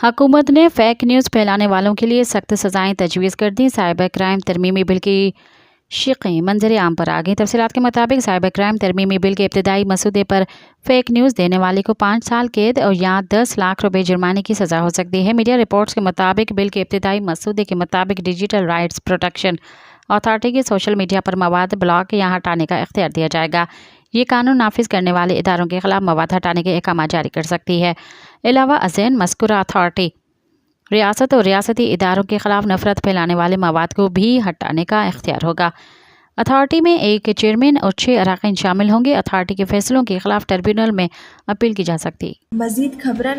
حکومت نے fake news پھیلانے والوں کے لیے سخت سزائیں تجویز کر دیں۔ سائبر کرائم ترمیمی بل کی شقیں منظر عام پر آ گئیں۔ تفصیلات کے مطابق سائبر کرائم ترمیمی بل کے ابتدائی مسودے پر فیک نیوز دینے والے کو 5 سال قید اور یا 10 لاکھ روپے جرمانے کی سزا ہو سکتی ہے۔ میڈیا رپورٹس کے مطابق بل کے ابتدائی مسودے کے مطابق ڈیجیٹل رائٹس پروٹیکشن اتھارٹی کے سوشل میڈیا پر مواد بلاک یا ہٹانے کا اختیار دیا جائے گا۔ یہ قانون نافذ کرنے والے اداروں کے خلاف مواد ہٹانے کے احکامات جاری کر سکتی ہے۔ علاوہ ازیں مذکورہ اتھارٹی ریاست اور ریاستی اداروں کے خلاف نفرت پھیلانے والے مواد کو بھی ہٹانے کا اختیار ہوگا۔ اتھارٹی میں ایک چیئرمین اور 6 اراکین شامل ہوں گے۔ اتھارٹی کے فیصلوں کے خلاف ٹربیونل میں اپیل کی جا سکتی۔ مزید خبرن